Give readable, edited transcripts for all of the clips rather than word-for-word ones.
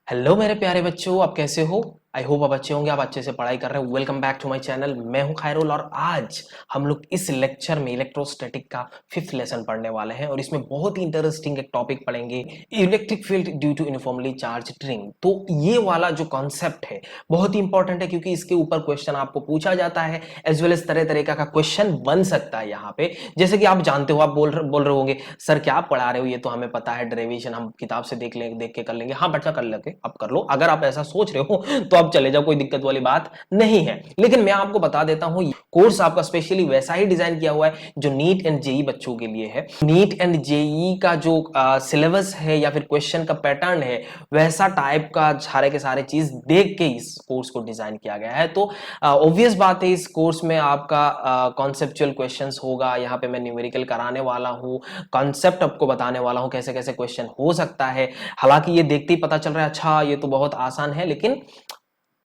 Hello मेरे प्यारे बच्चों, आप कैसे हो? आई होप आप अच्छे होंगे, आप अच्छे से पढ़ाई कर रहे हो। Welcome back to my channel. मैं हूं खैरुल और आज हम लोग इस लेक्चर में इलेक्ट्रोस्टैटिक का 5th लेसन पढ़ने वाले हैं और इसमें बहुत ही इंटरेस्टिंग एक टॉपिक पढ़ेंगे, electric field due to uniformly charged ring. तो ये वाला जो कॉन्सेप्ट है बहुत ही इंपॉर्टेंट है क्योंकि इसके ऊपर क्वेश्चन आपको पूछा जाता है एज वेल एज तरह तरह का क्वेश्चन बन सकता है यहाँ पे। जैसे कि आप जानते हो, आप बोल रहे होंगे सर क्या पढ़ा रहे हो, ये तो हमें पता है, डेरिवेशन हम किताब से देख के कर लेंगे। हाँ बच्चा, कर लेंगे, आप कर लो। अगर आप ऐसा सोच रहे हो तो आप चले जाओ, कोई दिक्कत वाली बात नहीं है। लेकिन मैं आपको बता देता हूं, कोर्स आपका स्पेशली वैसा ही डिजाइन किया हुआ है जो नीट एंड जेई बच्चों के लिए है। नीट एंड जेई का जो सिलेबस है या फिर क्वेश्चन का पैटर्न है, वैसा टाइप का सारे के सारे चीज देख के इस कोर्स को डिजाइन किया गया है। तो ऑब्वियस बात है, इस कोर्स में आपका कॉन्सेप्चुअल क्वेश्चंस होगा। यहाँ पे मैं न्यूमेरिकल कराने वाला हूँ, कॉन्सेप्ट आपको बताने वाला हूँ कैसे कैसे क्वेश्चन हो सकता है। हालांकि ये देखते ही पता चल रहा है अच्छा ये तो बहुत आसान है, लेकिन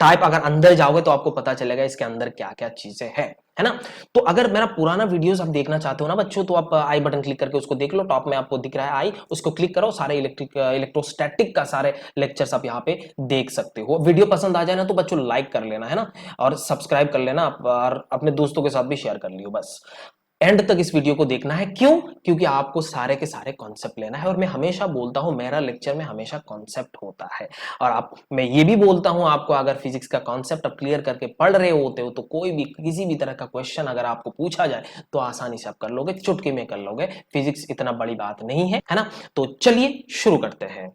टाइप अगर अंदर जाओगे तो आपको पता चलेगा इसके अंदर क्या क्या चीजें हैं, है ना। तो अगर मेरा पुराना वीडियोस आप देखना चाहते हो ना बच्चों, तो आप आई बटन क्लिक करके उसको देख लो। टॉप में आपको दिख रहा है आई, उसको क्लिक करो। सारे इलेक्ट्रोस्टैटिक का सारे लेक्चर्स आप यहाँ पे देख सकते हो। वीडियो पसंद आ जाए ना तो बच्चों लाइक कर लेना, है ना, और सब्सक्राइब कर लेना और अपने दोस्तों के साथ भी शेयर कर लियो। बस एंड तक इस वीडियो को देखना है। क्यों? क्योंकि आपको सारे के सारे कॉन्सेप्ट लेना है और मैं हमेशा बोलता हूं मेरा लेक्चर में हमेशा कॉन्सेप्ट होता है। और आप, मैं ये भी बोलता हूं आपको, अगर फिजिक्स का कॉन्सेप्ट आप क्लियर करके पढ़ रहे होते हो तो कोई भी किसी भी तरह का क्वेश्चन अगर आपको पूछा जाए तो आसानी से आप कर लोगे, चुटकी में कर लोगे। फिजिक्स इतना बड़ी बात नहीं है ना। तो चलिए शुरू करते हैं।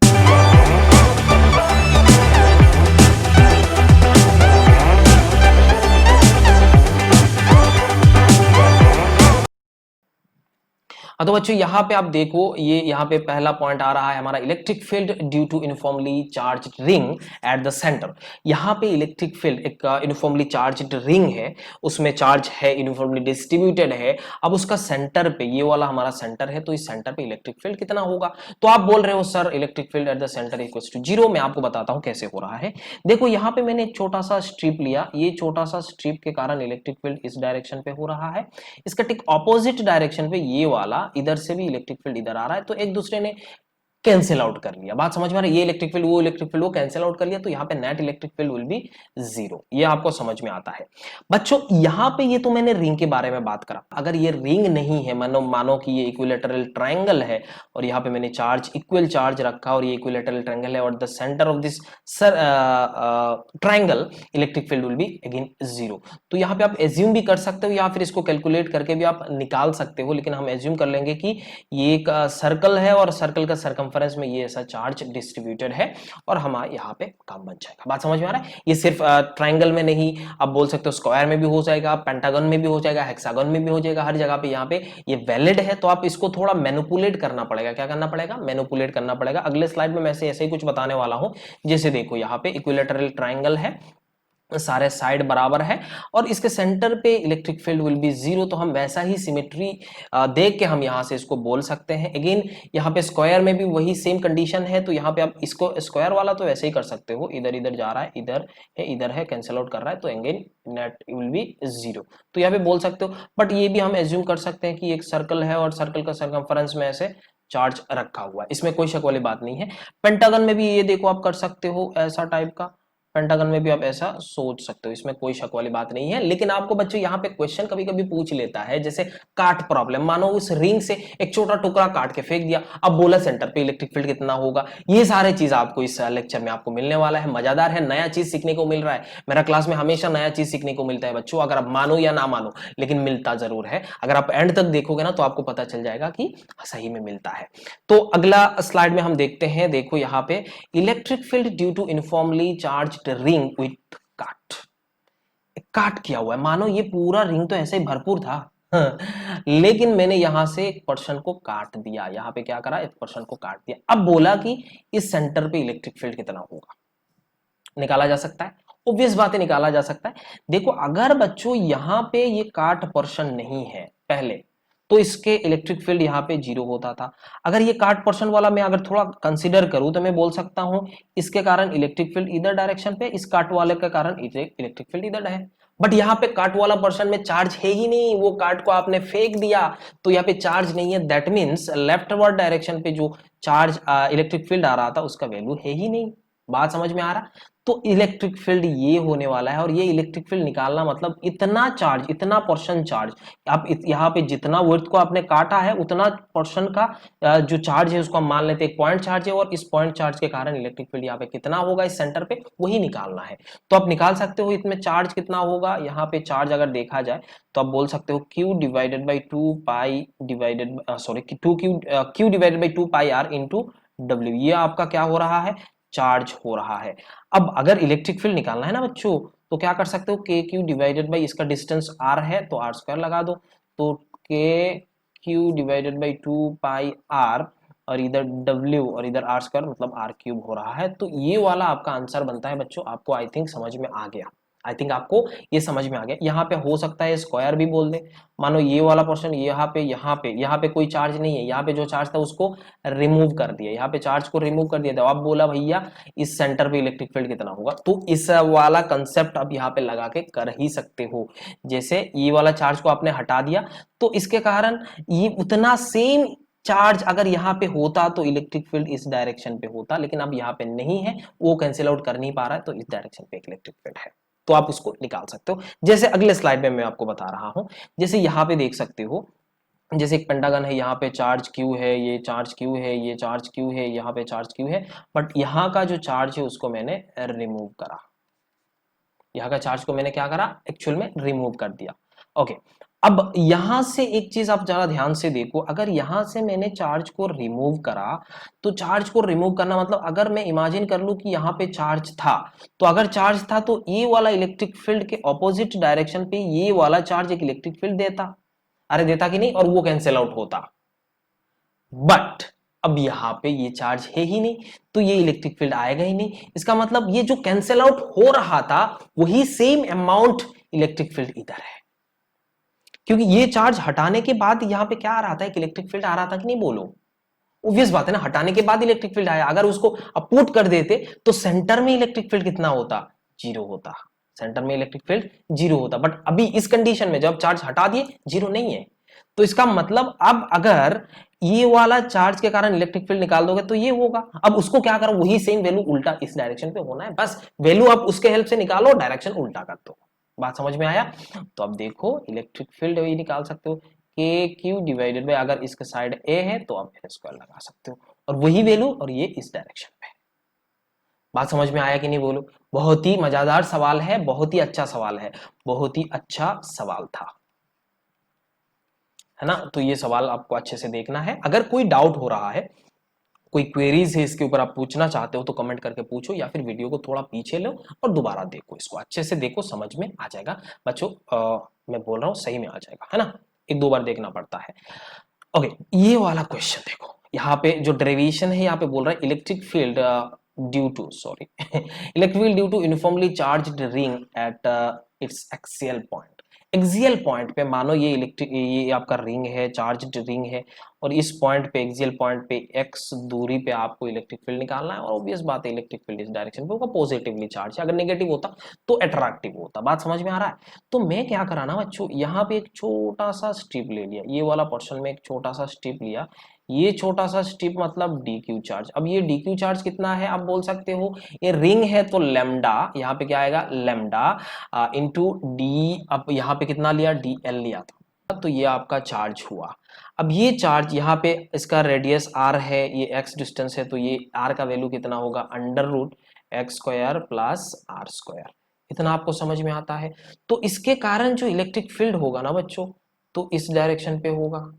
तो बच्चों यहाँ पे आप देखो, ये यहाँ पे पहला पॉइंट आ रहा है हमारा, electric field due to uniformly charged ring at the centre. यहाँ पे इलेक्ट्रिक फील्ड एक यूनिफॉर्मली चार्ज्ड रिंग है, उसमें चार्ज है, यूनिफॉर्मली डिस्ट्रीब्यूटेड है। अब उसका सेंटर पे, ये वाला हमारा सेंटर है, तो इस सेंटर पे इलेक्ट्रिक फील्ड कितना होगा? तो आप बोल रहे हो sir electric field at the centre equals to 0। मैं आपको बताता हूँ कैसे हो रहा है। देखो यहाँ पे मैंने एक छोटा सा स्ट्रिप लिया, ये छोटा सा स्ट्रिप के कारण इलेक्ट्रिक फील्ड इस डायरेक्शन पे हो रहा है। इसका ठीक ऑपोजिट डायरेक्शन पे ये वाला, इधर से भी इलेक्ट्रिक फील्ड इधर आ रहा है, तो एक दूसरे ने कैंसिल आउट कर लिया। बात समझ में आ रही है? ये इलेक्ट्रिक फील्ड वो कैंसिल आउट कर लिया, तो यहाँ पे net electric field will be 0। ये आपको समझ में आता है बच्चों। यहाँ पे ये तो मैंने रिंग के बारे में बात करा। अगर ये रिंग नहीं है, मानो कि ये इक्विलेटरल ट्रायंगल है और यहाँ पे मैंने चार्ज, इक्वल चार्ज रखा और ये इक्विलेटरल ट्रायंगल है और the centre of this triangle, electric field will be again 0। तो यहाँ पे आप एज्यूम भी कर सकते हो या फिर इसको कैलकुलेट करके भी आप निकाल सकते हो, लेकिन हम एज्यूम कर लेंगे कि ये एक सर्कल है और सर्कल का सरकमफेरेंस में ये ऐसा चार्ज डिस्ट्रीब्यूटेड है और हमारे यहाँ पे काम बन जाएगा। बात समझ में आ रहा है? ये सिर्फ ट्रायंगल में नहीं, आप बोल सकते हो स्क्वायर में भी हो जाएगा, पेंटागन में भी हो जाएगा, हेक्सागन में भी हो जाएगा, हर जगह पे यहाँ पे ये वैलिड है। तो आप इसको थोड़ा मैनिपुलेट करना पड़ेगा। क्या करना पड़ेगा? मैनिपुलेट करना पड़ेगा। अगले स्लाइड में मैं ऐसे ही कुछ बताने वाला हूँ। जैसे देखो यहाँ पे इक्विलेटरल ट्रायंगल है, सारे साइड बराबर है और इसके सेंटर पे इलेक्ट्रिक फील्ड विल बी 0। तो हम वैसा ही सिमेट्री देख के हम यहाँ से इसको बोल सकते हैं। अगेन यहाँ पे स्क्वायर में भी वही सेम कंडीशन है, तो यहाँ पे आप इसको स्क्वायर वाला तो वैसे ही कर सकते हो, इधर इधर जा रहा है, इधर है, कैंसिल आउट कर रहा है, तो अगेन नेट विल बी 0। तो यहाँ पे बोल सकते हो। बट ये भी हम एज्यूम कर सकते हैं कि एक सर्कल है और सर्कल का सरकमफेरेंस में ऐसे चार्ज रखा हुआ है, इसमें कोई शक वाली बात नहीं है। पेंटागन में भी ये देखो आप कर सकते हो ऐसा टाइप का, पेंटागन में भी आप ऐसा सोच सकते हो, इसमें कोई शक वाली बात नहीं है। लेकिन आपको बच्चों यहाँ पे क्वेश्चन कभी कभी पूछ लेता है, जैसे काट प्रॉब्लम, मानो उस रिंग से एक छोटा टुकड़ा काट के फेंक दिया, अब बोला सेंटर पे इलेक्ट्रिक फील्ड कितना होगा। ये सारे चीज आपको इस लेक्चर में आपको मिलने वाला है। मजादार है, नया चीज सीखने को मिल रहा है। मेरा क्लास में हमेशा नया चीज सीखने को मिलता है बच्चों, अगर आप मानो या ना मानो, लेकिन मिलता जरूर है। अगर आप एंड तक देखोगे ना तो आपको पता चल जाएगा कि सही में मिलता है। तो अगला स्लाइड में हम देखते हैं। देखो यहाँ पे, electric field due to uniformly charged ring with काट, काट किया हुआ है। मानो ये पूरा रिंग तो ऐसे ही भरपूर था लेकिन मैंने यहां से एक पर्सन को काट दिया। यहाँ पे क्या करा, एक पर्सन को काट दिया। अब बोला कि इस सेंटर पे इलेक्ट्रिक फील्ड कितना होगा, निकाला जा सकता है। ऑब्वियस बात है, निकाला जा सकता है। देखो अगर बच्चों यहाँ पे ये काट पर्सन नहीं है पहले, तो इसके इलेक्ट्रिक फील्ड यहाँ पे 0 होता था। अगर ये काट पर्सन वाला मैं अगर थोड़ा कंसीडर करूं तो मैं बोल सकता हूं इसके कारण इलेक्ट्रिक फील्ड इधर डायरेक्शन पे, इस काट वाले के कारण इलेक्ट्रिक फील्ड इधर है। बट यहाँ पे काट वाला पर्सन में चार्ज है ही नहीं, वो काट को आपने फेंक दिया तो यहाँ पे चार्ज नहीं है। दैट मीन्स लेफ्टवर्ड डायरेक्शन पे जो चार्ज इलेक्ट्रिक फील्ड आ रहा था उसका वैल्यू है ही नहीं। बात समझ में आ रहा? तो इलेक्ट्रिक फील्ड ये होने वाला है, और ये इलेक्ट्रिक फील्ड निकालना मतलब इतना चार्ज, इतना पोर्शन चार्ज, आप यहाँ पे जितना विड्थ को आपने काटा है उतना पोर्शन का जो चार्ज है उसको हम मान लेते हैं एक पॉइंट चार्ज है, और इस पॉइंट चार्ज के कारण इलेक्ट्रिक फील्ड यहाँ पे कितना होगा इस सेंटर पे, वही निकालना है। तो आप निकाल सकते हो इसमें चार्ज कितना होगा। यहाँ पे चार्ज अगर देखा जाए तो आप बोल सकते हो Q divided by 2 pi divided sorry Q divided by 2 pi R into W, ये आपका क्या हो रहा है, चार्ज हो रहा है। अब अगर इलेक्ट्रिक फील्ड निकालना है ना बच्चों, तो क्या कर सकते हो, के क्यू डिवाइडेड बाई इसका डिस्टेंस r है तो r स्क्वायर लगा दो, तो के q divided by 2 pi r और इधर w और इधर r स्क्वायर मतलब r क्यूब हो रहा है। तो ये वाला आपका आंसर बनता है बच्चों। आपको आई थिंक समझ में आ गया, आई थिंक आपको ये समझ में आ गया। यहाँ पे हो सकता है स्क्वायर भी बोल दे, मानो ये वाला पोर्शन यहाँ पे कोई चार्ज नहीं है, यहाँ पे जो चार्ज था उसको रिमूव कर दिया, यहाँ पे चार्ज को रिमूव कर दिया था। अब बोला भैया इस सेंटर पे इलेक्ट्रिक फील्ड कितना होगा, तो इस वाला कंसेप्ट आप यहाँ पे लगा के कर ही सकते हो। जैसे ये वाला चार्ज को आपने हटा दिया तो इसके कारण ये उतना सेम चार्ज अगर यहाँ पे होता तो इलेक्ट्रिक फील्ड इस डायरेक्शन पे होता, लेकिन अब यहाँ पे नहीं है, वो कैंसिल आउट कर नहीं पा रहा है, तो इस डायरेक्शन पे इलेक्ट्रिक फील्ड है, तो आप उसको निकाल सकते हो। जैसे अगले स्लाइड में मैं आपको बता रहा हूं, जैसे यहाँ पे देख सकते हो, जैसे एक पेंटागन है, यहाँ पे चार्ज Q है, ये चार्ज Q है, ये चार्ज Q है, यहाँ पे चार्ज Q है, बट यहाँ का जो चार्ज है उसको मैंने रिमूव करा, यहाँ का चार्ज को मैंने क्या करा, एक्चुअल में रिमूव कर दिया। ओके, अब यहां से एक चीज आप जरा ध्यान से देखो, अगर यहां से मैंने चार्ज को रिमूव करा, तो चार्ज को रिमूव करना मतलब अगर मैं इमेजिन कर लूं कि यहाँ पे चार्ज था, तो अगर चार्ज था तो ये वाला इलेक्ट्रिक फील्ड के ऑपोजिट डायरेक्शन पे ये वाला चार्ज एक इलेक्ट्रिक फील्ड देता, अरे देता कि नहीं, और वो कैंसिल आउट होता। बट अब यहाँ पे ये चार्ज है ही नहीं, तो ये इलेक्ट्रिक फील्ड आएगा ही नहीं। इसका मतलब ये जो कैंसिल आउट हो रहा था वही सेम अमाउंट इलेक्ट्रिक फील्ड इधर है, क्योंकि ये चार्ज हटाने के बाद यहाँ पे क्या आ रहा था, एक इलेक्ट्रिक फील्ड आ रहा था कि नहीं, बोलो। ऑब्वियस बात है ना, हटाने के बाद इलेक्ट्रिक फील्ड आया, अगर उसको अपुट कर देते तो सेंटर में इलेक्ट्रिक फील्ड कितना होता, जीरो होता, सेंटर में इलेक्ट्रिक फील्ड जीरो होता। बट अभी इस कंडीशन में जब चार्ज हटा दिए जीरो नहीं है, तो इसका मतलब अब अगर ये वाला चार्ज के कारण इलेक्ट्रिक फील्ड निकाल दोगे तो ये होगा। अब उसको क्या करो, वही सेम वैल्यू उल्टा इस डायरेक्शन पे होना है, बस वैल्यू आप उसके हेल्प से निकालो, डायरेक्शन उल्टा कर दो। बात समझ में आया? तो अब देखो इलेक्ट्रिक फील्ड वही निकाल सकते हो, के क्यू डिवाइडेड बाय, अगर इसके साइड ए है तो आप स्क्वायर लगा सकते हो, और वही वैल्यू, और ये इस डायरेक्शन पे। बात समझ में आया कि नहीं, बोलो। बहुत ही मजेदार सवाल है, बहुत ही अच्छा सवाल है, बहुत ही अच्छा सवाल था, है ना। तो ये सवाल आपको अच्छे से देखना है। अगर कोई डाउट हो रहा है, कोई क्वेरीज है इसके ऊपर आप पूछना चाहते हो, तो कमेंट करके पूछो, या फिर वीडियो को थोड़ा पीछे लो और दोबारा देखो, इसको अच्छे से देखो, समझ में आ जाएगा बच्चों। मैं बोल रहा हूँ सही में आ जाएगा, है ना, एक दो बार देखना पड़ता है। ओके, ये वाला क्वेश्चन देखो, यहाँ पे जो डेरिवेशन है यहाँ पे बोल रहा है electric field due to electric field due to uniformly charged ring at its axial point. Axial point पे मानो ये इलेक्ट्रिक, ये आपका रिंग है, चार्ज्ड रिंग है, और इस पॉइंट पे, एक्सियल पॉइंट पे x दूरी पे आपको इलेक्ट्रिक फील्ड निकालना है, और ऑब्वियस बात है इलेक्ट्रिक फील्ड इस डायरेक्शन पे होगा, पॉजिटिवली चार्ज है, अगर नेगेटिव होता तो अट्रैक्टिव होता। बात समझ में आ रहा है? तो मैं क्या करा ना बच्चों, यहाँ पे एक छोटा सा स्ट्रिप ले लिया, ये वाला पोर्शन में एक छोटा सा स्ट्रिप लिया, ये छोटा सा स्ट्रिप मतलब डी क्यू चार्ज। अब ये डी क्यू चार्ज कितना है, आप बोल सकते हो ये रिंग है तो लेमडा, यहाँ पे क्या आएगा, लेमडा इंटू डी, अब यहाँ पे कितना लिया, डी एल लिया था, तो ये आपका चार्ज हुआ। अब ये चार्ज यहाँ पे इसका रेडियस r है, ये x डिस्टेंस है, तो ये r का वैल्यू कितना होगा, under root x square plus are square. इतना आपको समझ में आता है? तो इसके कारण जो इलेक्ट्रिक फील्ड होगा ना बच्चों, तो इस डायरेक्शन पे होगा।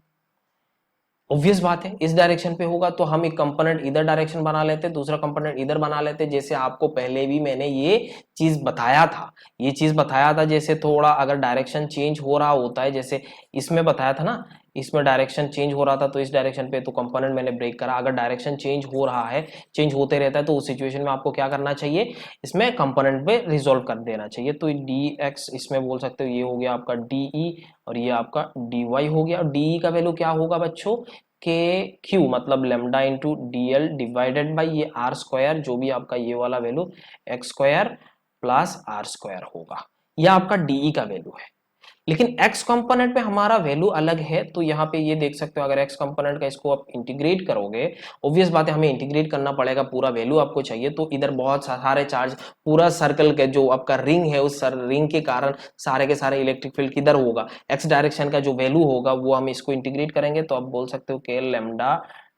ऑब्वियस बात है, इस डायरेक्शन पे होगा, तो हम एक कंपोनेंट इधर डायरेक्शन बना लेते, दूसरा कंपोनेंट इधर बना लेते। जैसे आपको पहले भी मैंने ये चीज बताया था, ये चीज बताया था, जैसे थोड़ा अगर डायरेक्शन चेंज हो रहा होता है, जैसे इसमें बताया था ना, इसमें डायरेक्शन चेंज हो रहा था तो इस डायरेक्शन पे, तो कंपोनेंट मैंने ब्रेक करा। अगर डायरेक्शन चेंज हो रहा है, चेंज होते रहता है, तो उस सिचुएशन में आपको क्या करना चाहिए, इसमें कंपोनेंट पे रिजोल्व कर देना चाहिए। तो डी एक्स इसमें बोल सकते हो, ये हो गया आपका डीई, और ये आपका डी वाई हो गया। और डीई का वैल्यू क्या होगा बच्चों, के क्यू मतलब lambda into D L divided by ये आर स्क्वायर, जो भी आपका ये वाला value X square plus are square होगा, यह आपका डीई का वैल्यू है। लेकिन x कंपोनेंट पे हमारा वैल्यू अलग है, तो यहाँ पे ये देख सकते हो, अगर x कंपोनेंट का इसको आप इंटीग्रेट करोगे, ऑब्वियस बात है हमें इंटीग्रेट करना पड़ेगा, पूरा वैल्यू आपको चाहिए, तो इधर बहुत सारे चार्ज, पूरा सर्कल के जो आपका रिंग है, उस रिंग के कारण सारे के सारे इलेक्ट्रिक फील्ड किधर होगा, x डायरेक्शन का जो वैल्यू होगा वो हम इसको इंटीग्रेट करेंगे, तो आप बोल सकते हो k lambda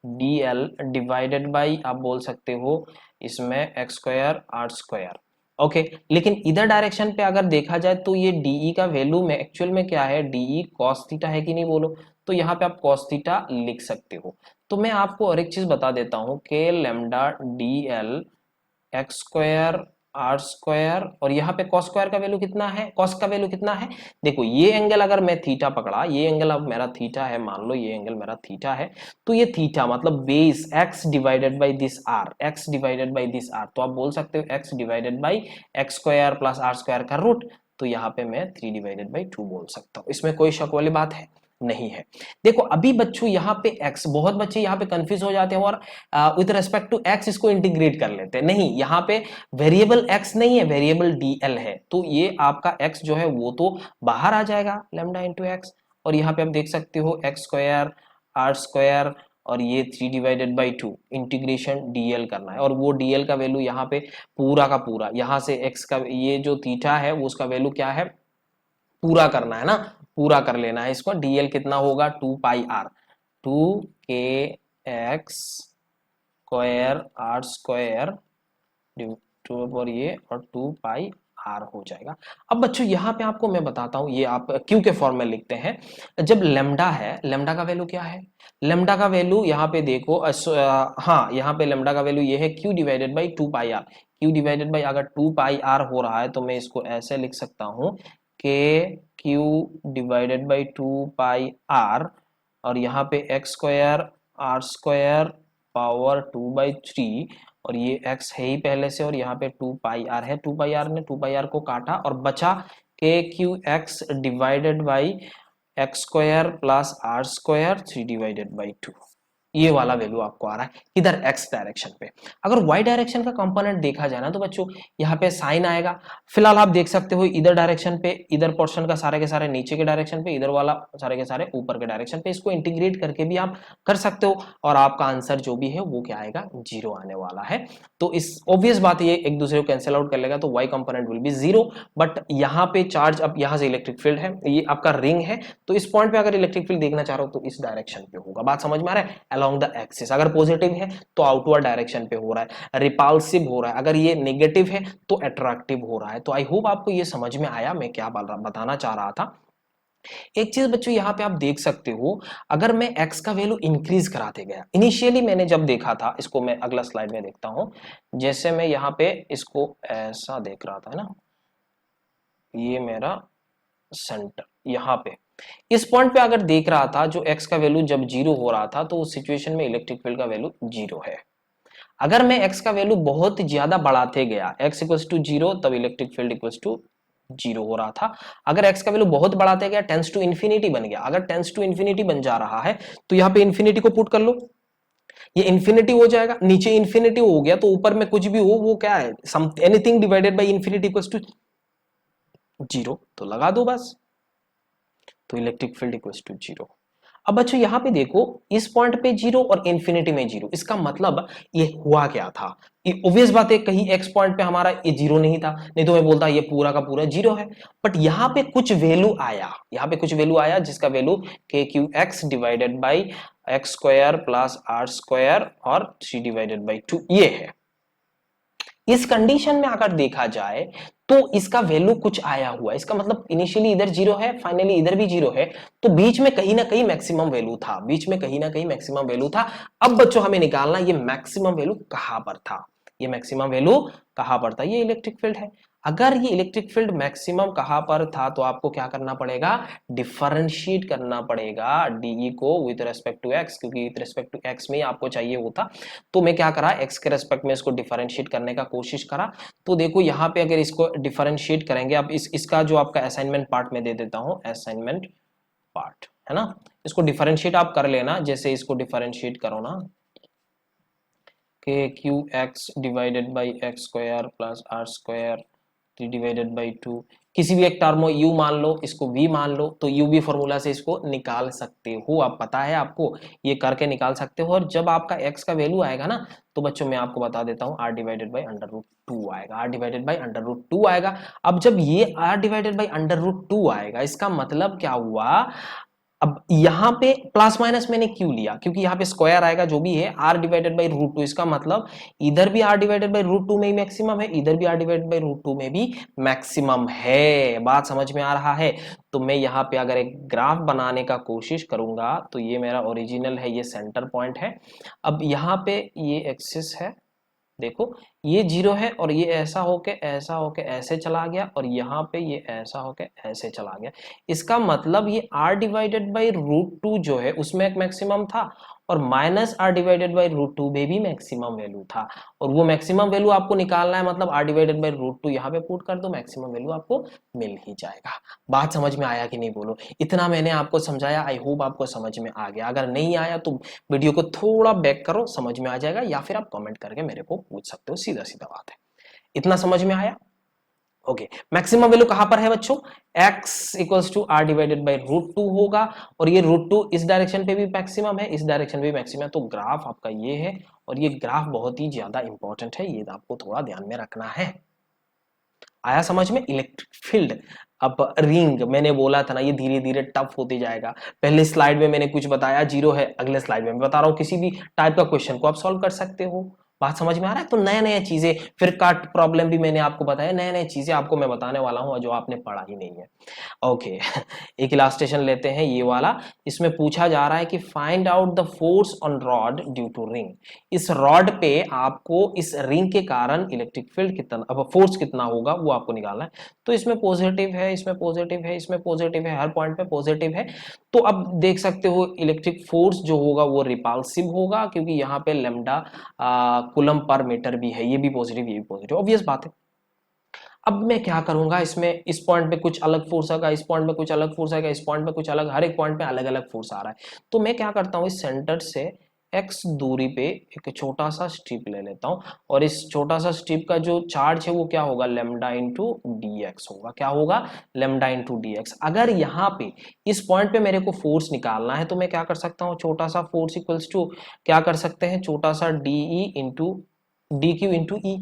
d L divided by, आप बोल सकते हो इसमें x square r square. Okay लेकिन इधर डायरेक्शन पे अगर देखा जाए तो ये डीई का वैल्यू में एक्चुअल में क्या है, डीई कॉस थीटा है कि नहीं बोलो, तो यहाँ पे आप कॉस थीटा लिख सकते हो। तो मैं आपको और एक चीज बता देता हूँ k lambda d l x square r square, और यहाँ पे कॉस स्क्वायर का वैल्यू कितना है, कॉस का वैल्यू कितना है, देखो ये एंगल अगर मैं थीटा पकड़ा, ये एंगल अब मेरा थीटा है, मान लो ये एंगल मेरा थीटा है, तो ये थीटा मतलब base x divided by this r, x divided by this r, तो आप बोल सकते हो x divided by x square plus are square का रूट, तो यहाँ पे मैं 3 डिवाइडेड बाई 2 बोल सकता हूँ, इसमें कोई शक वाली बात है नहीं है। देखो अभी बच्चों यहाँ पे x, बहुत बच्चे यहाँ पे कंफ्यूज हो जाते हैं और विथ रेस्पेक्ट टू x इसको इंटीग्रेट कर लेते हैं, नहीं यहाँ पे वेरिएबल x नहीं है, वेरिएबल dl है, तो ये आपका x जो है वो तो बाहर आ जाएगा लैम्डा इंटू एक्स, और यहाँ पे आप देख सकते हो एक्स स्क्वायर आर स्क्वायर और ये 3 डिवाइडेड बाई 2 इंटीग्रेशन dl करना है, और वो dl का वैल्यू यहाँ पे पूरा का पूरा, यहाँ से x का ये जो थीटा है वो उसका वैल्यू क्या है, पूरा करना है ना, पूरा कर लेना है इसको, dl कितना होगा 2 pi r, 2 k x square r square to पर ये और 2 पाई आर हो जाएगा। अब बच्चों यहाँ पे आपको मैं बताता हूँ, ये आप क्यू के फॉर्म में लिखते हैं, जब लेमडा है, लेमडा का वैल्यू क्या है, लेमडा का वैल्यू यहाँ पे देखो हाँ यहाँ पे लेमडा का वैल्यू ये है q divided by 2 pi r, q divided by अगर 2 पाई आर हो रहा है तो मैं इसको ऐसे लिख सकता हूँ के q divided by 2 pi r, और यहाँ पे x square r square power 2/3, और ये x है ही पहले से, और यहाँ पे 2 पाई आर है, 2 पाई आर ने 2 पाई आर को काटा और बचा k q x divided by x square plus are square 3 divided by 2, ये वाला वैल्यू आपको आ रहा है इधर x डायरेक्शन पे। अगर y डायरेक्शन का कंपोनेंट देखा जाए ना तो बच्चों यहाँ पे साइन आएगा, फिलहाल आप देख सकते हो इधर डायरेक्शन पे, इधर पोर्शन का सारे के सारे नीचे के डायरेक्शन पे, इधर वाला सारे के सारे ऊपर के डायरेक्शन पे, इसको इंटीग्रेट करके भी आप कर सकते हो और आपका आंसर जो भी है वो क्या आएगा, 0 आने वाला है। तो इस ऑब्वियस बात ये एक दूसरे को कैंसिल आउट कर लेगा, तो y component will be 0, but यहाँ पे चार्ज, अब यहाँ से इलेक्ट्रिक फील्ड है, ये आपका रिंग है, तो इस पॉइंट पे अगर इलेक्ट्रिक फील्ड देखना चाह रहे हो तो इस डायरेक्शन पे होगा, बात समझ में आ रहा है, अलोंग द एक्सिस, अगर पॉजिटिव है तो आउटवर्ड डायरेक्शन पे हो रहा है, रिपल्सिव हो रहा है, अगर ये नेगेटिव है तो अट्रैक्टिव हो रहा है। तो आई होप आपको ये समझ में आया मैं क्या बताना चाह रहा था। एक चीज बच्चों यहाँ पे आप देख सकते हो, अगर मैं x का वैल्यू इंक्रीज कराते गया, इनिशियली मैंने जब देखा था इसको, मैं अगला स्लाइड में देखता हूं, जैसे मैं यहाँ पे इसको ऐसा देख रहा था ना, ये मेरा सेंटर यहाँ पे इस पॉइंट पे अगर देख रहा था, जो x का वैल्यू जब 0 हो रहा था तो उस सिचुएशन में इलेक्ट्रिक फील्ड का वैल्यू 0 है। अगर मैं x का वैल्यू बहुत ज्यादा बढ़ाते गया, x इक्वल्स टू 0, तब इलेक्ट्रिक फील्ड इक्वल्स टू 0 हो रहा था। अगर x का वैल्यू बहुत बढ़ाते गया, टेंस टू इन्फिनिटी बन गया, अगर टेंस टू इन्फिनिटी बन जा रहा है तो यहाँ पे इन्फिनिटी को पुट कर लो, ये इन्फिनिटी हो जाएगा, नीचे इन्फिनिटी हो गया तो ऊपर में कुछ भी हो वो क्या है, anything divided by infinity equals to 0, तो लगा दो बस, तो इलेक्ट्रिक फील्ड इक्वल्स टू 0। अब बच्चों यहाँ पे देखो, इस पॉइंट पे 0 और इंफिनिटी में 0, इसका मतलब ये हुआ क्या था, ये ऑब्वियस बात है, कहीं x पॉइंट पे हमारा ये 0 नहीं था, नहीं तो मैं बोलता ये पूरा का पूरा 0 है, बट यहाँ पे कुछ वैल्यू आया, यहाँ पे कुछ वैल्यू आया जिसका value k q x divided by x square plus are square और 3 डिवाइडेड बाई 2 ये है। इस कंडीशन में अगर देखा जाए तो इसका वैल्यू कुछ आया हुआ है, इसका मतलब इनिशियली इधर 0 है, फाइनली इधर भी 0 है, तो बीच में कहीं ना कहीं मैक्सिमम वैल्यू था, बीच में कहीं ना कहीं मैक्सिमम वैल्यू था। अब बच्चों हमें निकालना ये मैक्सिमम वैल्यू कहां पर था, ये मैक्सिमम वैल्यू कहां पर था, ये इलेक्ट्रिक फील्ड है। अगर ये इलेक्ट्रिक फील्ड मैक्सिमम कहां पर था तो आपको क्या करना पड़ेगा, डिफरेंशिएट करना पड़ेगा डीई को विद रेस्पेक्ट टू एक्स, क्योंकि विद रेस्पेक्ट टू एक्स में ही आपको चाहिए होता। तो मैं क्या करा, एक्स के रेस्पेक्ट में इसको डिफरेंशिएट करने का कोशिश करा। तो देखो यहाँ पे अगर इसको डिफरेंशिएट करेंगे, अब इसका जो आपका असाइनमेंट पार्ट में दे देता हूं, असाइनमेंट पार्ट है ना, इसको डिफरेंशिएट आप कर लेना, जैसे इसको डिफरेंशिएट करो ना, k q x divided by x square plus are square 3 divided by 2, किसी भी एक टर्म u मान लो, इसको v मान लो, तो u v फॉर्मूला से इसको निकाल सकते हो। आप पता है आपको, ये करके निकाल सकते हो। और जब आपका x का वैल्यू आएगा ना, तो बच्चों मैं आपको बता देता हूँ, r divided by under root two आएगा, r divided by under root two आएगा। अब जब ये r divided by under root two आएगा, इसका मतलब क्या हुआ, अब यहां पे प्लस माइनस मैंने क्यों लिया, क्योंकि यहाँ पे स्क्वायर आएगा जो भी है r divided by root two, इसका मतलब इधर भी r divided by root two में ही मैक्सिमम है, इधर भी r divided by root two में भी मैक्सिमम है। बात समझ में आ रहा है। तो मैं यहाँ पे अगर एक ग्राफ बनाने का कोशिश करूंगा, तो ये मेरा ओरिजिनल है, ये सेंटर पॉइंट है। अब यहाँ पे ये एक्सिस है, देखो ये जीरो है, और ये ऐसा होके ऐसे चला गया, और यहाँ पे ये ऐसा होके ऐसे चला गया। इसका मतलब ये r divided by root two जो है उसमें एक मैक्सिमम था, और minus r divided by root two में भी मैक्सिमम वैल्यू था। और वो मैक्सिमम वैल्यू आपको निकालना है, मतलब r divided by root two यहाँ पे पुट कर दो, मैक्सिमम वैल्यू आपको मिल ही जाएगा। बात समझ में आया कि नहीं बोलो। इतना मैंने आपको समझाया, आई होप आपको समझ में आ गया। अगर नहीं आया तो वीडियो को थोड़ा बैक करो, समझ में आ जाएगा, या फिर आप कमेंट करके मेरे को पूछ सकते हो, सीधा सीधा बात है। इतना समझ में आया? ओके, मैक्सिमम वैल्यू कहां पर है बच्चों, x equals to r divided by root two होगा, और ये रूट टू इस डायरेक्शन पे भी मैक्सिमम है, इस डायरेक्शन पे भी मैक्सिमम है। तो ग्राफ आपका ये है, और ये ग्राफ बहुत ही ज्यादा इंपॉर्टेंट है, ये आपको थोड़ा ध्यान में रखना है। आया समझ में? इलेक्ट्रिक फील्ड, अब रिंग मैंने बोला था ना, ये धीरे धीरे टफ होते जाएगा। पहले स्लाइड में मैंने कुछ बताया, जीरो है, अगले स्लाइड में मैं बता रहा हूँ, किसी भी टाइप का क्वेश्चन को आप सॉल्व कर सकते हो। बात समझ में आ रहा है? तो नए नए चीजें, फिर कट प्रॉब्लम भी मैंने आपको बताया, नए नए चीजें आपको मैं बताने वाला हूँ जो आपने पढ़ा ही नहीं है। ओके एक इलास्ट्रेशन लेते हैं, ये वाला। इसमें पूछा जा रहा है कि find out the force on rod due to ring. इस रॉड पे आपको इस रिंग के कारण इलेक्ट्रिक फील्ड कितना, अब फोर्स कितना होगा वो आपको निकालना है। तो इसमें पॉजिटिव है, इसमें पॉजिटिव है, इसमें पॉजिटिव है, हर पॉइंट पे पॉजिटिव है। तो अब देख सकते हो इलेक्ट्रिक फोर्स जो होगा वो रिपल्सिव होगा, क्योंकि यहाँ पे लेमडा कूलम पर मीटर भी है, ये भी पॉजिटिव ये भी पॉजिटिव, ऑब्वियस बात है। अब मैं क्या करूंगा, इसमें इस पॉइंट पे कुछ अलग फोर्स आएगा, इस पॉइंट पे कुछ अलग फोर्स आएगा, इस पॉइंट पे कुछ अलग, हर एक पॉइंट पे अलग अलग फोर्स आ रहा है। तो मैं क्या करता हूँ, इस सेंटर से x दूरी पे एक छोटा सा स्ट्रिप ले लेता हूँ, और इस छोटा सा स्ट्रिप का जो चार्ज है वो क्या होगा, लेमडा इंटू डी एक्स होगा। क्या होगा, लेमडा इंटू डी एक्स। अगर यहाँ पे इस पॉइंट पे मेरे को फोर्स निकालना है, तो मैं क्या कर सकता हूँ, छोटा सा फोर्स इक्वल्स टू क्या कर सकते हैं, छोटा सा D E into D Q into E.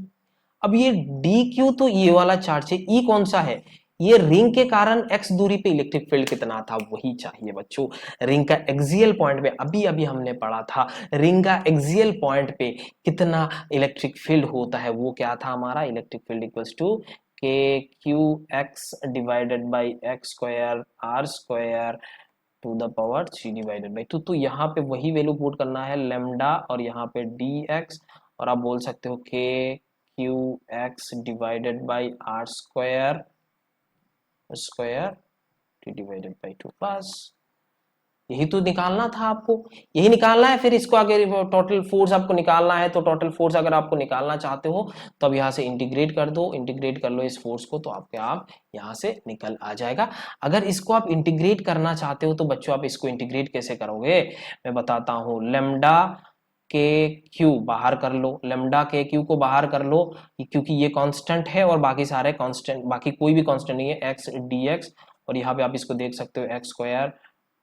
अब ये डी क्यू तो ये वाला चार्ज है, ई कौन सा है, ये रिंग के कारण x दूरी पे इलेक्ट्रिक फील्ड कितना था वही चाहिए बच्चों। रिंग का एक्सियल पॉइंट पे अभी अभी हमने पढ़ा था, रिंग का एक्सियल पॉइंट पे कितना इलेक्ट्रिक फील्ड होता है, वो क्या था हमारा, electric field equals to k q x divided by x square r square to the power 3 divided by 2। तो यहाँ पे वही वैल्यू पुट करना है, लेमडा और यहाँ पे डी एक्स, और आप बोल सकते हो k q x divided by r square square t divided by 2। बस यही तो निकालना था आपको, यही निकालना है। फिर इसको आगे टोटल फोर्स आपको निकालना है, तो टोटल फोर्स अगर आपको निकालना चाहते हो तो अब यहाँ से इंटीग्रेट कर दो, इंटीग्रेट कर लो इस फोर्स को, तो आपके आप यहाँ से निकल आ जाएगा। अगर इसको आप इंटीग्रेट करना चाहते हो तो बच्चों आप इसको इंटीग्रेट कैसे करोगे, मैं बताता हूँ। लेमडा के क्यू बाहर कर लो, लेमडा के क्यू को बाहर कर लो, क्योंकि ये कांस्टेंट है और बाकी सारे कांस्टेंट, बाकी कोई भी कांस्टेंट नहीं है, एक्स डी एक्स, और यहाँ पे आप इसको देख सकते हो एक्स स्क्वायर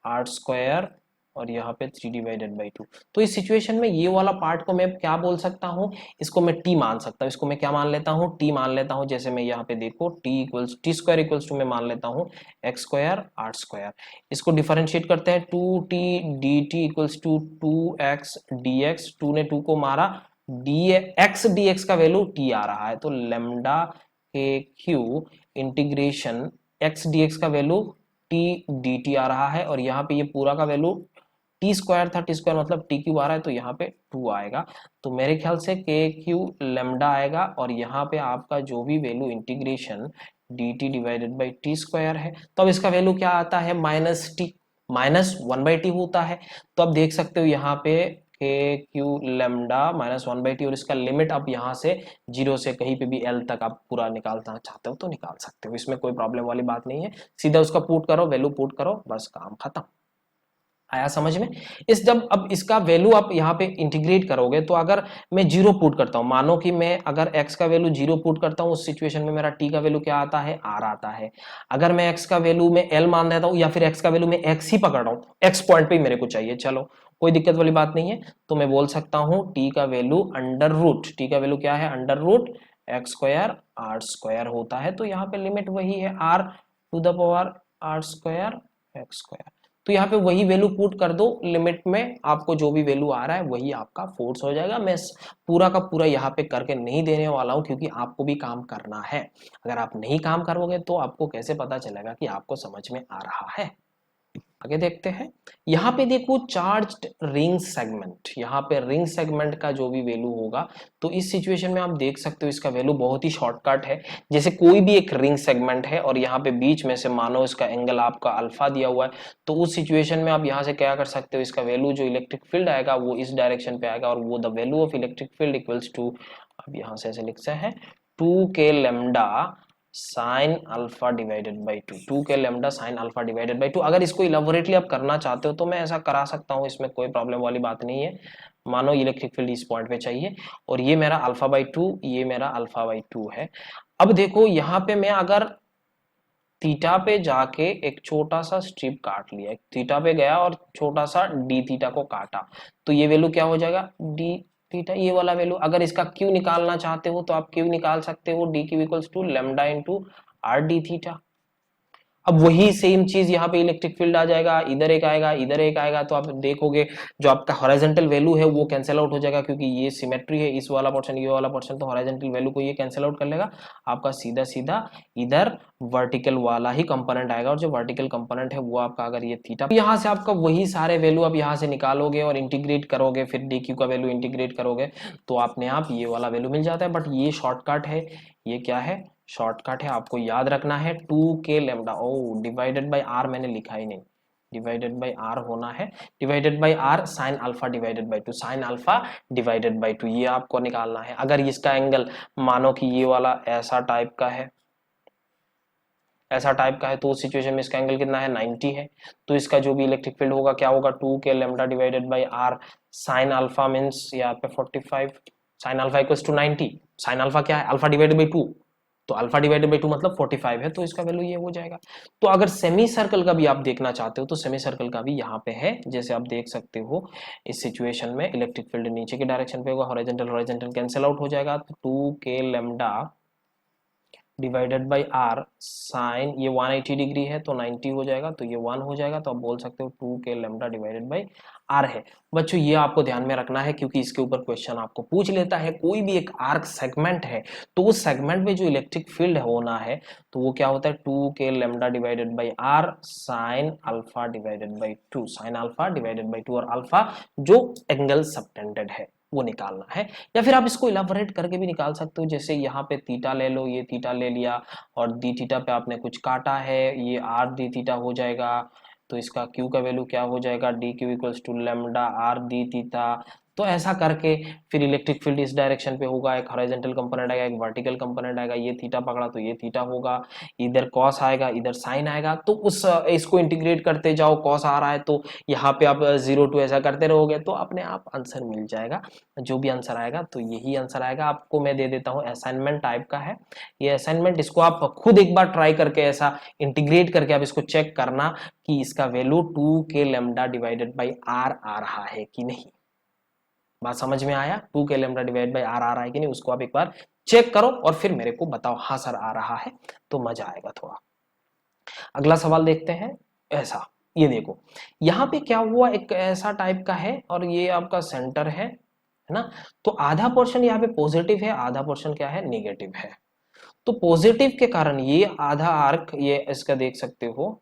आर स्क्वायर, और यहाँ पे 3 डिवाइडेड बाई 2। तो इस सिचुएशन में ये वाला पार्ट को मैं क्या बोल सकता हूँ, इसको मैं टी मान सकता हूँ, इसको मैं क्या मान लेता हूँ, टी मान लेता हूँ। जैसे मैं यहाँ पे देखो t equals t square equals to मैं मान लेता हूँ एक्स स्क्वायर आर स्क्वायर। इसको डिफरेंशिएट करते हैं, 2t dt equals to 2x dx, 2 ने 2 को मारा, x dx का वैल्यू t आ रहा है, तो लेमडा के क्यू इंटीग्रेशन x dx का वैल्यू टी डी टी आ रहा है, और यहाँ पे ये पूरा का वैल्यू टी स्क्वायर था, टी स्क्वायर मतलब टी क्यू आ रहा है, तो यहाँ पे 2 आएगा। तो मेरे ख्याल से के क्यू लेमडा आएगा, और यहाँ पे आपका जो भी value integration D T divided by T square है, तो अब इसका वैल्यू क्या आता है, माइनस टी, माइनस 1/t होता है। तो अब देख सकते हो यहाँ पे के क्यू लेमडा माइनस 1/t, और इसका लिमिट आप यहाँ से 0 से कहीं पे भी l तक आप पूरा निकालना चाहते हो तो निकाल सकते हो, इसमें कोई प्रॉब्लम वाली बात नहीं है। सीधा उसका पुट करो, वैल्यू पुट करो, बस काम खत्म। आया समझ में। इस जब अब इसका वैल्यू आप यहाँ पे इंटीग्रेट करोगे तो अगर मैं जीरो पुट करता हूँ, मानो कि मैं अगर x का वैल्यू जीरो पुट करता हूँ, उस सिचुएशन में मेरा t का वैल्यू क्या आता है, r आता है। अगर मैं x का वैल्यू में l मान देता हूँ या फिर x का वैल्यू में x ही पकड़ रहा हूँ, x पॉइंट पे ही मेरे को चाहिए, चलो कोई दिक्कत वाली बात नहीं है। तो मैं बोल सकता हूँ t का वैल्यू अंडर रूट, t का वैल्यू क्या है, under root x square r square होता है। तो यहाँ पे लिमिट वही है, r to the power r square x square. तो यहाँ पे वही वैल्यू पुट कर दो, लिमिट में आपको जो भी वैल्यू आ रहा है वही आपका फोर्स हो जाएगा। मैं पूरा का पूरा यहाँ पे करके नहीं देने वाला हूँ क्योंकि आपको भी काम करना है। अगर आप नहीं काम करोगे तो आपको कैसे पता चलेगा कि आपको समझ में आ रहा है। आगे देखते हैं, यहाँ पे देखो चार्ज्ड रिंग सेगमेंट, यहाँ पे रिंग सेगमेंट का जो भी वैल्यू होगा तो इस सिचुएशन में आप देख सकते हो इसका वैल्यू बहुत ही शॉर्टकट है। जैसे कोई भी एक रिंग सेगमेंट है और यहाँ पे बीच में से मानो इसका एंगल आपका अल्फा दिया हुआ है, तो उस सिचुएशन में आप यहाँ से क्या कर सकते हो, इसका वैल्यू जो इलेक्ट्रिक फील्ड आएगा वो इस डायरेक्शन पे आएगा और वो the value of electric field equals to, अब यहाँ से ऐसे लिखते हैं 2k lambda sine alpha divided by 2 k lambda sine alpha divided by 2। अगर इसको इलेबोरेटली आप करना चाहते हो तो मैं ऐसा करा सकता हूँ, इसमें कोई प्रॉब्लम वाली बात नहीं है। मानो इलेक्ट्रिक फील्ड इस पॉइंट पे चाहिए और ये मेरा अल्फा बाई 2, ये मेरा अल्फा बाई 2 है। अब देखो यहाँ पे मैं अगर थीटा पे जाके एक छोटा सा स्ट्रिप काट लिया, थीटा पे गया और छोटा सा डी थीटा को काटा, तो ये वैल्यू क्या हो जाएगा, डी थीटा, ये वाला वैल्यू। अगर इसका क्यू निकालना चाहते हो तो आप क्यू निकाल सकते हो, d q equals to lambda into r d theta. अब वही सेम चीज यहाँ पे इलेक्ट्रिक फील्ड आ जाएगा, इधर एक आएगा इधर एक आएगा, तो आप देखोगे जो आपका हॉरिजॉन्टल वैल्यू है वो कैंसिल आउट हो जाएगा क्योंकि ये सिमेट्री है, इस वाला पोर्शन ये वाला पोर्शन, तो हॉरिजॉन्टल वैल्यू को ये कैंसिल आउट कर लेगा। आपका सीधा सीधा इधर वर्टिकल वाला ही कंपोनेंट आएगा और जो वर्टिकल कंपोनेंट है वो आपका अगर ये थीटा, यहाँ से आपका वही सारे वैल्यू आप यहाँ से निकालोगे और इंटीग्रेट करोगे, फिर डी क्यू का वैल्यू इंटीग्रेट करोगे तो आपने आप ये वाला वैल्यू मिल जाता है। बट ये शॉर्टकट है, ये क्या है, शॉर्टकट है, आपको याद रखना है 2k lambda, oh divided by r मैंने लिखा ही नहीं, डिवाइडेड बाय आर होना है, divided by r sine alpha divided by 2, sine alpha divided by 2 ये आपको निकालना है। अगर इसका एंगल मानो कि ये वाला ऐसा टाइप का है, ऐसा टाइप का है, तो उस सिचुएशन में इसका एंगल कितना है, 90 है। तो इसका जो भी इलेक्ट्रिक फील्ड होगा क्या होगा, 2k lambda divided by r sine alpha means यहाँ पे 45, sine alpha equals to 90, sine alpha क्या है, अल्फा डिवाइडेड बाय 2, तो अल्फा डिवाइडेड बाई 2 मतलब 45 है, तो इसका वैल्यू ये हो जाएगा। तो अगर सेमी सर्कल का भी आप देखना चाहते हो तो सेमी सर्कल का भी यहाँ पे है, जैसे आप देख सकते हो इस सिचुएशन में इलेक्ट्रिक फील्ड नीचे के डायरेक्शन पे होगा, हॉरिजॉन्टल हॉरिजॉन्टल कैंसिल आउट हो जाएगा, तो 2k lambda divided by r sine, ये 180 डिग्री है तो 90 हो जाएगा, तो ये 1 हो जाएगा, तो आप बोल सकते हो 2k lambda divided by are है। बच्चों ये आपको ध्यान में रखना है क्योंकि इसके ऊपर क्वेश्चन आपको पूछ लेता है। कोई भी एक आर्क सेगमेंट है तो उस सेगमेंट में जो इलेक्ट्रिक फील्ड होना है तो वो क्या होता है, 2k lambda divided by r sine alpha divided by 2, sine alpha divided by 2, और अल्फा जो एंगल सबटेंडेड है वो निकालना है। या फिर आप इसको इलाबोरेट करके भी निकाल सकते हो, जैसे यहाँ पे थीटा ले लो, ये थीटा ले लिया और डी थीटा पे आपने कुछ काटा है, ये आर डी थीटा हो जाएगा, तो इसका क्यू का वैल्यू क्या हो जाएगा, d q equals to lambda r d theta. तो ऐसा करके फिर इलेक्ट्रिक फील्ड इस डायरेक्शन पे होगा, एक हॉरिजॉन्टल कंपोनेंट आएगा, एक वर्टिकल कंपोनेंट आएगा, ये थीटा पकड़ा तो ये थीटा होगा, इधर कॉस आएगा इधर साइन आएगा, तो उस इसको इंटीग्रेट करते जाओ, कॉस आ रहा है तो यहाँ पे आप 0 to ऐसा करते रहोगे तो अपने आप आंसर मिल जाएगा। जो भी आंसर आएगा तो यही आंसर आएगा। आपको मैं दे देता हूँ असाइनमेंट टाइप का है ये असाइनमेंट, इसको आप खुद एक बार ट्राई करके ऐसा इंटीग्रेट करके आप इसको चेक करना कि इसका value 2k lambda divided by R आ रहा है कि नहीं। बात समझ में आया, 2k lambda divide by R आ रहा है कि नहीं, उसको आप एक बार चेक करो और फिर मेरे को बताओ हाँ सर आ रहा है, तो मजा आएगा थोड़ा। अगला सवाल देखते हैं। ऐसा ये देखो यहाँ पे क्या हुआ, एक ऐसा टाइप का है और ये आपका सेंटर है ना, तो आधा पोर्शन यहाँ पे पॉजिटिव है, आधा पोर्शन क्या है, नेगेटिव है। तो पॉजिटिव के कारण ये आधा आर्क, ये इसका देख सकते हो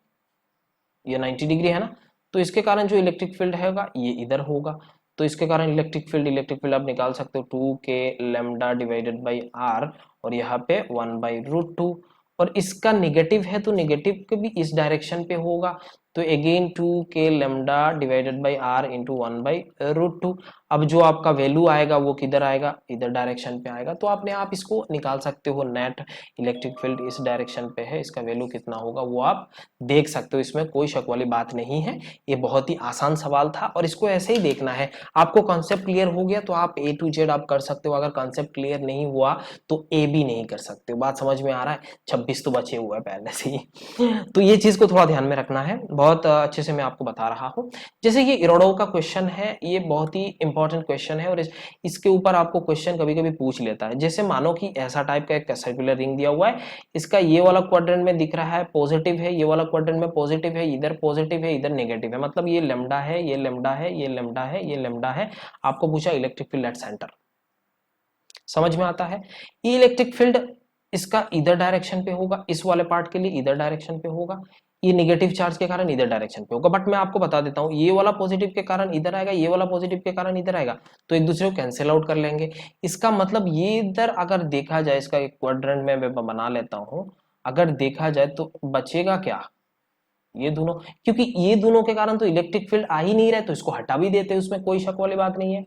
ये 90 डिग्री है ना, तो इसके कारण जो इलेक्ट्रिक फील्ड होगा ये इधर होगा, तो इसके कारण इलेक्ट्रिक फील्ड आप निकाल सकते हो 2k lambda divided by are और यहाँ पे 1/√2, और इसका निगेटिव है तो निगेटिव के भी इस डायरेक्शन पे होगा, तो again 2k lambda divided by r into 1/√2। अब जो आपका वैल्यू आएगा वो किधर आएगा, इधर डायरेक्शन पे आएगा। तो आपने आप इसको निकाल सकते हो, नेट इलेक्ट्रिक फील्ड इस डायरेक्शन पे है, इसका वैल्यू कितना होगा वो आप देख सकते हो, इसमें कोई शक वाली बात नहीं है। ये बहुत ही आसान सवाल था और इसको ऐसे ही देखना है। आपको कॉन्सेप्ट क्लियर हो गया तो आप A to Z आप कर सकते हो, अगर कॉन्सेप्ट क्लियर नहीं हुआ तो A भी नहीं कर सकते हो। बात समझ में आ रहा है? 26 तो बचे हुए हैं पहले से ही तो ये चीज को थोड़ा ध्यान में रखना है, बहुत अच्छे से मैं आपको बता रहा हूँ। जैसे ये इरोडो का क्वेश्चन है, ये बहुत ही इंपॉर्टेंट क्वेश्चन है और इसके ऊपर आपको क्वेश्चन कभी कभी पूछ लेता है। जैसे मानो कि ऐसा टाइप का एक सर्कुलर रिंग दिया हुआ है, इसका ये वाला क्वाड्रेंट में दिख रहा है पॉजिटिव है, ये वाला क्वाड्रेंट में पॉजिटिव है, इधर पॉजिटिव है इधर नेगेटिव है, मतलब ये लेमडा है, ये लेमडा है, ये लेमडा है, ये लेमडा है। आपको पूछा इलेक्ट्रिक फील्ड एट सेंटर, समझ में आता है? ये इलेक्ट्रिक फील्ड इसका इधर डायरेक्शन पे होगा, इस वाले पार्ट के लिए इधर डायरेक्शन पे होगा, ये नेगेटिव चार्ज के कारण इधर डायरेक्शन पे होगा। बट मैं आपको बता देता हूं, ये वाला पॉजिटिव के कारण इधर आएगा, ये वाला पॉजिटिव के कारण इधर आएगा, तो एक दूसरे को कैंसिल आउट कर लेंगे। इसका मतलब ये इधर अगर देखा जाए, इसका एक क्वाड्रेंट में मैं बना लेता हूं, अगर देखा जाए तो बचेगा क्या, ये दोनों, क्योंकि ये दोनों के कारण तो इलेक्ट्रिक फील्ड आ ही नहीं रहे, तो इसको हटा भी देते, उसमें कोई शक वाली बात नहीं है,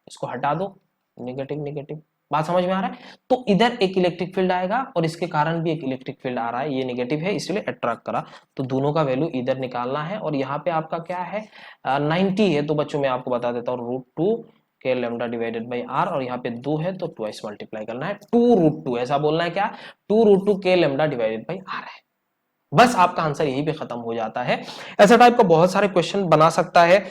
इसको हटा दो, नेगेटिव नेगेटिव। बात समझ में आ रहा है? तो इधर एक इलेक्ट्रिक फील्ड आएगा और इसके कारण भी एक इलेक्ट्रिक फील्ड आ रहा है, ये नेगेटिव है इसलिए अट्रैक्ट करा, तो दोनों का वैल्यू इधर निकालना है। और यहाँ पे आपका क्या है, 90 है, तो बच्चों मैं आपको बता देता हूँ √2 k lambda divided by are, और यहाँ पे 2 है तो ट्वाइस मल्टीप्लाई करना है, 2√2 ऐसा बोलना है, क्या 2√2 के लेमडा डिवाइडेड बाई आर है। बस आपका आंसर यही पे खत्म हो जाता है। ऐसा टाइप का बहुत सारे क्वेश्चन बना सकता है,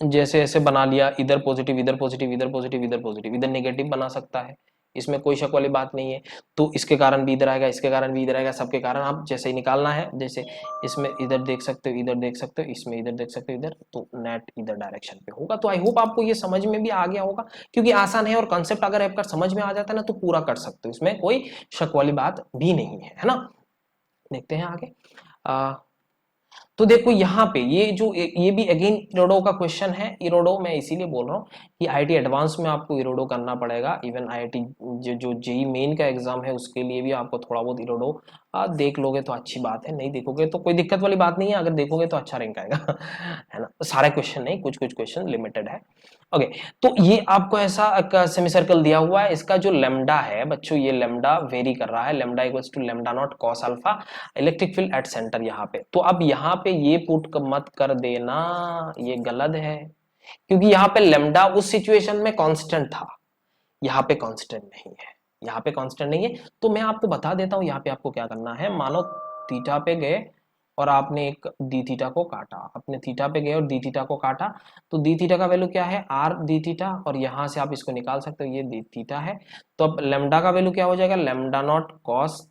जैसे ऐसे बना लिया, इधर पॉजिटिव इधर पॉजिटिव इधर पॉजिटिव इधर पॉजिटिव इधर नेगेटिव बना सकता है, इसमें कोई शक वाली बात नहीं है। तो इसके कारण भी इधर आएगा, इसके कारण भी इधर आएगा, सबके कारण आप जैसे ही निकालना है, जैसे इसमें इधर देख सकते हो, इधर देख सकते हो, इसमें इधर देख सकते हो, इधर, तो नेट इधर डायरेक्शन पे होगा। तो आई होप आपको ये समझ में भी आ गया होगा, क्योंकि आसान है और कंसेप्ट अगर आपका समझ में आ जाता है ना तो पूरा कर सकते हो, इसमें कोई शक वाली बात भी नहीं है ना। देखते हैं आगे। तो देखो यहाँ पे ये भी अगेन इरोडो का क्वेश्चन है। इरोडो मैं इसीलिए बोल रहा हूँ कि आईआईटी एडवांस में आपको इरोडो करना पड़ेगा, इवन आईआईटी जो जेई मेन का एग्जाम है उसके लिए भी आपको थोड़ा बहुत इरोडो देख लोगे तो अच्छी बात है, नहीं देखोगे तो कोई दिक्कत वाली बात नहीं है, अगर देखोगे तो अच्छा रैंक आएगा है ना। सारे क्वेश्चन नहीं, कुछ कुछ क्वेश्चन लिमिटेड है। ओके, तो ये आपको ऐसा एक सेमी सर्कल दिया हुआ है, इसका जो लेमडा है बच्चों, ये लेमडा वेरी कर रहा है, lambda equals to lambda naught cos alpha, electric field at centre यहाँ पे। तो अब यहाँ पे ये पुट मत कर देना, ये गलत है, क्योंकि यहाँ पे लेमडा उस सिचुएशन में कांस्टेंट था, यहाँ पे कांस्टेंट नहीं है, यहाँ पे कांस्टेंट नहीं है। तो मैं आपको बता देता हूँ यहाँ पे आपको क्या करना है। मानो थीटा पे गए और आपने एक डी थीटा को काटा, अपने थीटा पे गए और डी थीटा को काटा, तो डी थीटा का वैल्यू क्या है, आर डी थीटा, और यहाँ से आप इसको निकाल सकते हो, ये डी थीटा है। तो अब लेमडा का वैल्यू क्या हो जाएगा, लेमडा नॉट कॉस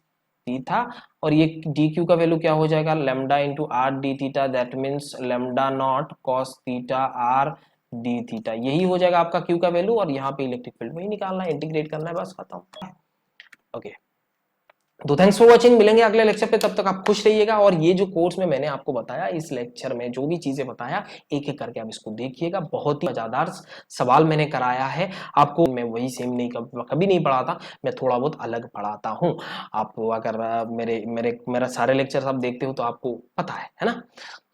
थीटा, और ये डी क्यू का वैल्यू क्या हो जाएगा, lambda into r d theta, that means lambda naught cos theta are d theta, यही हो जाएगा आपका क्यू का वैल्यू। और यहाँ पे इलेक्ट्रिक फील्ड वही निकालना है, इंटीग्रेट करना है, बस खत्म। ओके, तो थैंक्स फॉर वाचिंग, मिलेंगे अगले लेक्चर पे, तब तक आप खुश रहिएगा। और ये जो कोर्स में मैंने आपको बताया, इस लेक्चर में जो भी चीजें बताया एक एक करके आप इसको देखिएगा, बहुत ही मजेदार सवाल मैंने कराया है आपको, मैं वही सेम नहीं कभी नहीं पढ़ाता, मैं थोड़ा बहुत अलग पढ़ाता हूँ। आप अगर मेरा सारे लेक्चर आप देखते हो तो आपको पता है ना।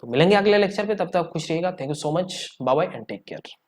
तो मिलेंगे अगले लेक्चर पे, तब तक खुश रहिएगा। Thank you so much, bye bye and take care.